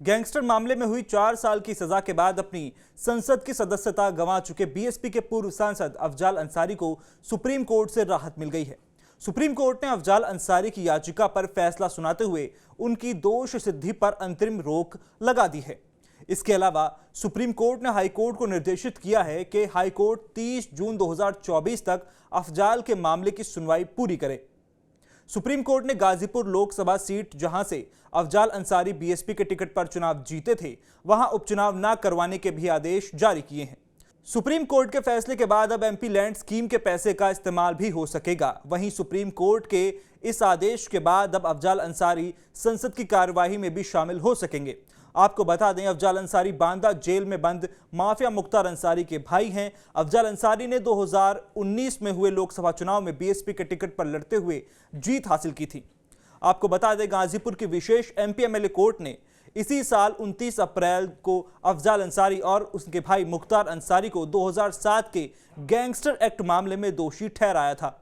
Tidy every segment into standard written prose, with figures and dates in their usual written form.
Gangster मामले में हुई 4 साल की सजा के बाद अपनी संसद की सदस्यता गंवा चुके बीएसपी के पूर्व सांसद अफजाल अंसारी को सुप्रीम कोर्ट से राहत मिल गई है। सुप्रीम कोर्ट ने अफजाल अंसारी की याचिका पर फैसला सुनाते हुए उनकी दोष सिद्धि पर अंतरिम रोक लगा दी है। इसके अलावा सुप्रीम कोर्ट ने हाई कोर्ट को निर्देशित किया है कि हाई कोर्ट 30 जून 2024 तक अफजाल के मामले की सुनवाई पूरी करे। सुप्रीम कोर्ट ने गाजीपुर लोकसभा सीट, जहां से अफजाल अंसारी बीएसपी के टिकट पर चुनाव जीते थे, वहां उपचुनाव न करवाने के भी आदेश जारी किए हैं। सुप्रीम कोर्ट के फैसले के बाद अब एमपी लैंड स्कीम के पैसे का इस्तेमाल भी हो सकेगा। वहीं सुप्रीम कोर्ट के इस आदेश के बाद अब अफजाल अंसारी संसद की कार्यवाही में भी शामिल हो सकेंगे। आपको बता दें, अफजाल अंसारी बांदा जेल में बंद माफिया मुख्तार अंसारी के भाई हैं। अफजाल अंसारी ने 2019 में हुए लोकसभा चुनाव में बीएसपी के टिकट पर लड़ते हुए जीत हासिल की थी। आपको बता दें, गाजीपुर की विशेष एमपी एमएलए कोर्ट ने इसी साल 29 अप्रैल को अफजाल अंसारी और उसके भाई मुख्तार अंसारी को 2007 के गैंगस्टर एक्ट मामले में दोषी ठहराया था।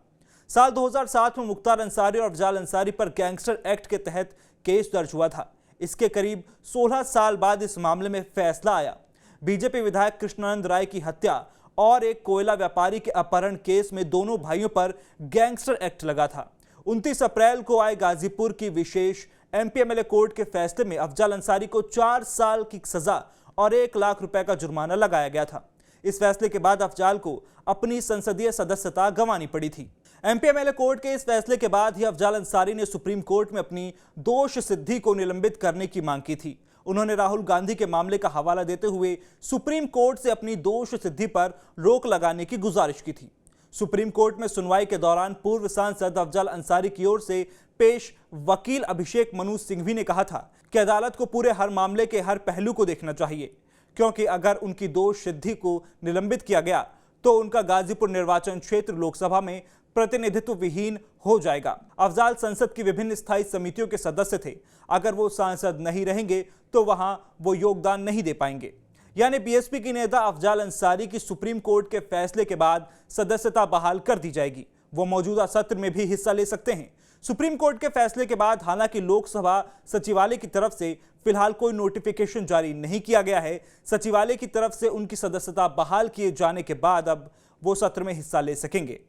साल 2007 में मुख्तार अंसारी और अफजाल अंसारी पर गैंगस्टर एक्ट के तहत केस दर्ज हुआ था। इसके करीब 16 साल बाद इस मामले में फैसला आया। बीजेपी विधायक कृष्णानंद राय की हत्या और एक कोयला व्यापारी के अपहरण केस में दोनों भाइयों पर गैंगस्टर एक्ट लगा था। 29 अप्रैल को आए गाजीपुर की विशेष एमपी एमएलए कोर्ट के फैसले में अफजाल अंसारी को 4 साल की सजा और 1 लाख रुपए का जुर्माना लगाया गया था। इस फैसले के बाद अफजाल को अपनी संसदीय सदस्यता गंवानी पड़ी थी। एमपी एमएलए कोर्ट के इस फैसले के बाद ही अफजाल अंसारी ने सुप्रीम कोर्ट में अपनी दोष सिद्धि को निलंबित करने की मांग की थी। उन्होंने राहुल गांधी के मामले का हवाला देते हुए सुप्रीम कोर्ट से अपनी दोष सिद्धि पर रोक लगाने की गुजारिश की थी। सुप्रीम कोर्ट में सुनवाई के दौरान पूर्व सांसद अफजाल अंसारी की ओर से पेश वकील अभिषेक मनु सिंघवी ने कहा था कि अदालत को पूरे हर मामले के हर पहलू को देखना चाहिए, क्योंकि अगर उनकी दोष सिद्धि को निलंबित किया गया तो उनका गाजीपुर निर्वाचन क्षेत्र लोकसभा में प्रतिनिधित्व विहीन हो जाएगा। अफजाल संसद की विभिन्न स्थायी समितियों के सदस्य थे। अगर वो सांसद नहीं रहेंगे तो वहां वो योगदान नहीं दे पाएंगे। यानी बीएसपी की नेता अफजाल अंसारी की सुप्रीम कोर्ट के फैसले के बाद सदस्यता बहाल कर दी जाएगी। वो मौजूदा सत्र में भी हिस्सा ले सकते हैं। सुप्रीम कोर्ट के फैसले के बाद हालांकि लोकसभा सचिवालय की तरफ से फिलहाल कोई नोटिफिकेशन जारी नहीं किया गया है। सचिवालय की तरफ से उनकी सदस्यता बहाल किए जाने के बाद अब वो सत्र में हिस्सा ले सकेंगे।